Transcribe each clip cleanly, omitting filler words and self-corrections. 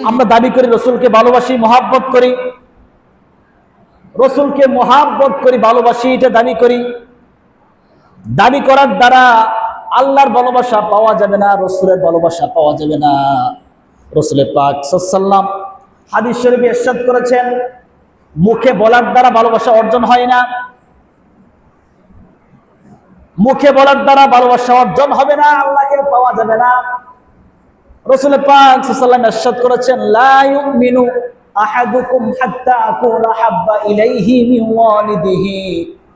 আমরা দাবি করি রসুলকে ভালোবাসি, মহাব্বত করি, রসুলকে মহাব্বত করি, ভালোবাসি, এটা দাবি করি। দাবি করার দ্বারা আল্লাহর ভালোবাসা পাওয়া যাবে না, রসুলের ভালোবাসা পাওয়া যাবে না। রসুল পাক সাল্লাল্লাহু হাদিস শরীফে ইরশাদ করেছেন, মুখে বলার দ্বারা ভালোবাসা অর্জন হয় না, মুখে বলার দ্বারা ভালোবাসা অর্জন হবে না, আল্লাহকে পাওয়া যাবে না। রসুল পাক সাল্লাল্লাহু আলাইহি ওয়াসাল্লাম ইরশাদ করেছেন, লা ইউমিনু আহাদুকুম হাত্তা আকুনা হাব্বা ইলাইহি মিন ওয়ালিদিহি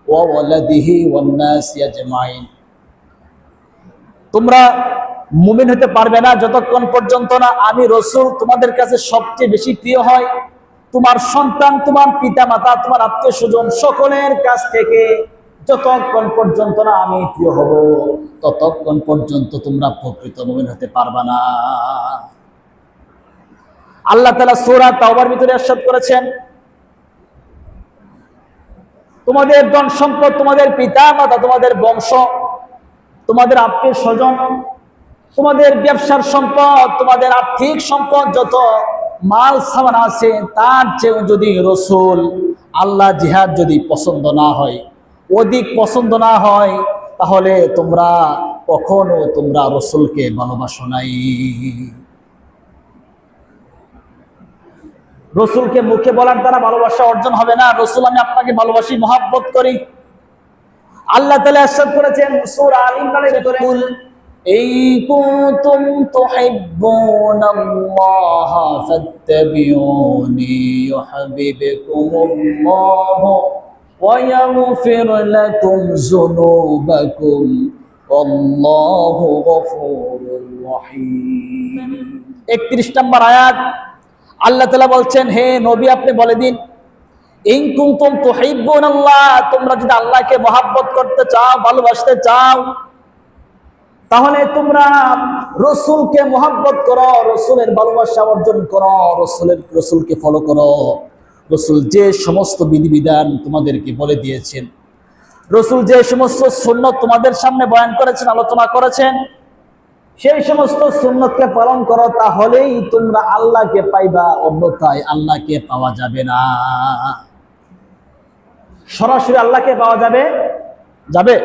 ওয়া ওয়ালাদিহি ওয়ান নাসি আজমাইন। তোমরা মুমিন হতে পারবে না যতক্ষণ পর্যন্ত না আমি রসুল তোমাদের কাছে সবচেয়ে বেশি প্রিয় হয়, তোমার সন্তান, তোমার পিতামাতা, তোমার আত্মীয় স্বজন সকলের কাছ থেকে যতক্ষণ পর্যন্ত না আমি প্রিয় হব, ততক্ষণ পর্যন্ত তোমরা প্রকৃত মুমিন হতে পারবে না। আল্লাহ তাআলা সূরা তাওবার ভিতরে ইরশাদ করেছেন, তোমাদের ধন সম্পদ, তোমাদের পিতামাতা, তোমাদের বংশ, তোমাদের আত্মীয় স্বজন, তোমাদের ব্যবসার সম্পদ, তোমাদের আর্থিক সম্পদ, যত মাল সামান আছে তার চেয়ে যদি রসুল, আল্লাহ, জিহাদ যদি পছন্দ না হয়, অধিক পছন্দ না হয়, তাহলে তোমরা কখনো তোমরা রসুলকে ভালোবাসো নাই। রসুলকে মুখে বলার দ্বারা ভালোবাসা অর্জন হবে না। রসুল, আমি আপনাকে ভালোবাসি, মহাব্বত করি। আল্লাহ তাআলা ইরশাদ করেছেন সূরা আল ইমরানের ভিতরে, কুল ইন কুনতুম তুহিব্বুনাল্লাহ ফাত্তাবিউনি ইউহিব্বুকুমুল্লাহ ওয়া ইয়াগফির লাকুম যুনুবাকুম ওয়াল্লাহু গফুরুর রহিম। 31 নম্বর আয়াত আল্লাহ তাআলা বলছেন, হে নবী, আপনি বলে দিন, ইন কুনতুম তুহিব্বুনাল্লাহ, তোমরা যদি আল্লাহকে মহাব্বত করতে চাও, ভালোবাসতে চাও, তাহলে তোমরা রসুলকে মহাব্বত করো, রসুলের ভালোবাসা অর্জন করো, রসুলকে ফলো করো। রসুল যে সমস্ত বিধিবিধান তোমাদেরকে বলে দিয়েছেন, রসুল যে সমস্ত সুন্নত তোমাদের সামনে বয়ান করেছেন, আলোচনা করেছেন, সেই সমস্ত সুন্নতকে পালন করো, তাহলেই তোমরা আল্লাহকে পাইবা, অন্যথায় আল্লাহকে পাওয়া যাবে না। সরাসরি আল্লাহকে পাওয়া যাবে যাবে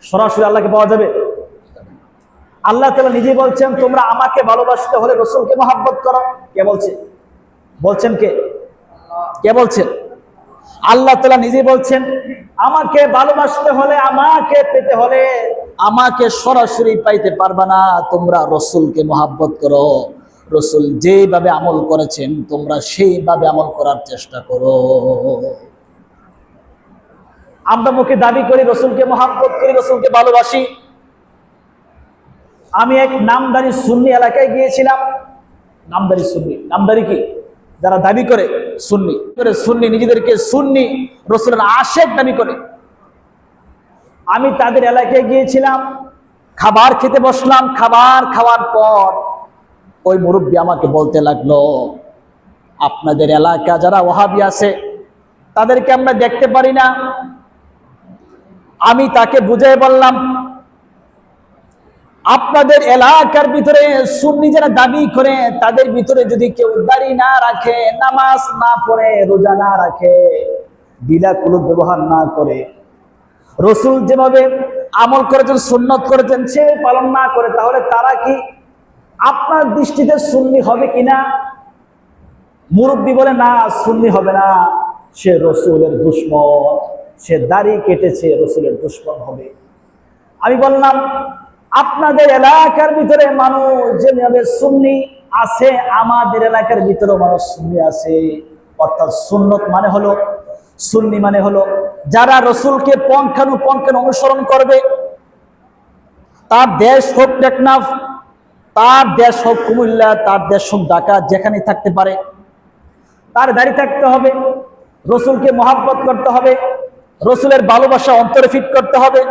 সরাসরি আল্লাহকে পাওয়া যাবে। আল্লাহ তাআলা নিজেই বলছেন, তোমরা আমাকে ভালোবাসতে হলে রসুলকে মহাব্বত করো। কে বলছে? বলছেন কে? কে বলছেন? আল্লাহ তাআলা নিজেই বলছেন, আমাকে ভালোবাসতে হলে, আমাকে পেতে হলে, আমাকে সরাসরি পাইতে পারবা না, তোমরা রসুলকে মহাব্বত করো। রসুল যেভাবে আমল করেছেন তোমরা সেইভাবে আমল করার চেষ্টা করো। আমরা মুখে দাবি করি রসুলকে মহাব্বত করি, রসুলকে ভালোবাসি। আমি এক নামদারি সুন্নি এলাকায় গিয়েছিলাম। নামদারি সুন্নি, নামদারি কি? যারা দাবি করে সুন্নি, সুন্নি নিজেদেরকে সুন্নি, রসুলের আশেক দাবি করে। আমি তাদের এলাকায় গিয়েছিলাম, খাবার খেতে বসলাম। খাবার খাওয়ার পর ওই মুরব্বী আমাকে বলতে লাগলো, আপনাদের এলাকা যারা ওয়াহাবি আছে তাদেরকে আমরা দেখতে পারি না। আমি তাকে বুঝিয়ে বললাম, আপনাদের এলাকার ভিতরে সুন্নি যারা দাবি করে তাদের ভিতরে যদি কেউ দাড়ি না রাখে, নামাজ না পড়ে, রোজা না রাখে, বিলা কুলুপ ব্যবহার না করে, রসুল যেভাবে আমল করেছেন, সুন্নত করেছেন, সে পালন না করে, তাহলে তারা কি আপনার দৃষ্টিতে সুন্নি হবে কিনা? মুরব্বী বলে, না, সুন্নি হবে না, সে রসুলের দুশমন, সে দাড়ি কেটেছে, রসুলের দুশমন হবে। আমি বললাম, আপনাদের এলাকার ভিতরে মানুষ যেভাবে সুন্নি আছে, আমাদের এলাকার ভিতরে মানুষ সুন্নি আছে। অর্থাৎ সুন্নত মানে হলো, সুন্নি মানে হলো যারা রসুলকে পঙ্খানুপঙ্খান অনুসরণ করবে। তার দেশ হোক টেকনাফ, তার দেশ হোক কুমিল্লা, তার দেশ হোক ঢাকা, যেখানে থাকতে পারে, তার দাড়ি থাকতে হবে, রসুলকে মহাব্বত করতে হবে, রসুলের ভালোবাসা অন্তরে ফিট করতে হবে।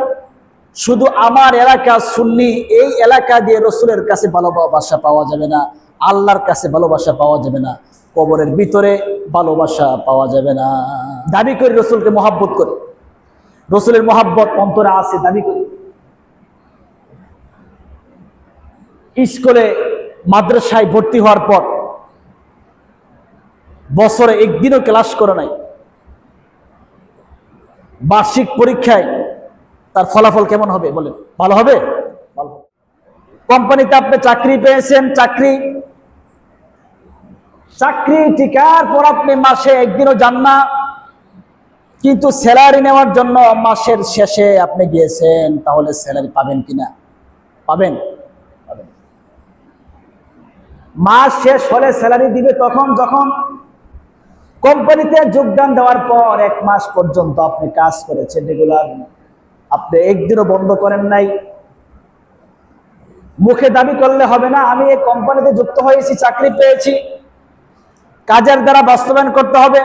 শুধু আমার এলাকা সুন্নি, এই এলাকা দিয়ে রসুলের কাছে ভালোবাসা পাওয়া যাবে না, আল্লাহর কাছে ভালোবাসা পাওয়া যাবে না, কবরের ভিতরে ভালোবাসা পাওয়া যাবে না। দাবি করি রসুলকে মহাব্বত করি, রসুলের মহাব্বত অন্তরে আছে, দাবি করি। স্কুলে মাদ্রাসায় ভর্তি হওয়ার পর বছরে একদিনও ক্লাস করে নাই, বার্ষিক পরীক্ষায় তার ফলাফল কেমন হবে বলেন? ভালো হবে? ভালো। কোম্পানিতে আপনি চাকরি পেয়েছেন, চাকরি টিকার পর আপনি মাসে একদিনও যান না, কিন্তু স্যালারি নেওয়ার জন্য মাসের শেষে আপনি গিয়েছেন, তাহলে স্যালারি পাবেন কিনা? পাবেন? মাস শেষ হলে স্যালারি দিবে তখন যখন কোম্পানিতে যোগদান দেওয়ার পর 1 মাস পর্যন্ত আপনি কাজ করেছেন রেগুলার, আপনি একদিনও বন্ধ করেন নাই। মুখে দাবি করলে হবে না আমি এই কোম্পানিতে যুক্ত হয়েছি, চাকরি পেয়েছি। কাজের দ্বারা বাস্তবায়ন করতে হবে,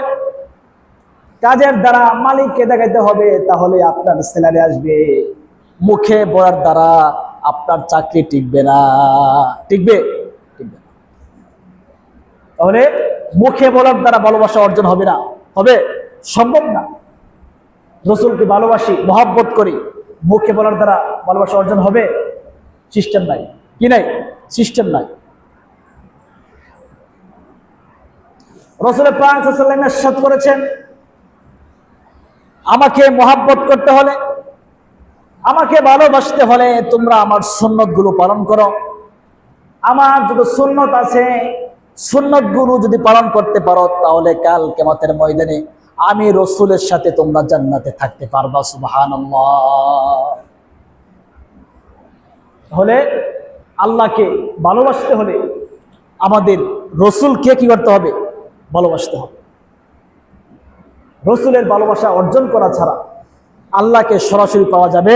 কাজের দ্বারা মালিককে দেখাইতে হবে, তাহলে আপনার স্যালারি আসবে। মুখে বলার দ্বারা আপনার চাকরি টিকবে না। টিকবে? টিকবে না। তাহলে মুখে বলার দ্বারা ভালোবাসা অর্জন হবে না, হবে? সম্ভব না। রাসূলকে ভালোবাসি, মহব্বত করি, মুখে বলার দ্বারা ভালোবাসা অর্জন হবে? সিস্টেম নাই। কি নাই? সিস্টেম নাই। রাসূল পাক সাল্লাল্লাহু আলাইহি ওয়াসাল্লাম ইরশাদ করেছেন, আমাকে মহব্বত করতে হলে, আমাকে ভালোবাসতে হলে তোমরা আমার সুন্নতগুলো পালন করো। আমার যত সুন্নত আছে, সুন্নতগুলো যদি পালন করতে পারো, তাহলে কাল কিয়ামতের ময়দানে আমি রাসূলের সাথে তোমরা জান্নাতে থাকতে পারবা। সুবহানাল্লাহ। তাহলে আল্লাহকে ভালোবাসতে হলে আমাদের রাসূলকে কি করতে হবে? ভালোবাসতে হবে। রাসূলের ভালোবাসা অর্জন করা ছাড়া আল্লাহকে সরাসরি পাওয়া যাবে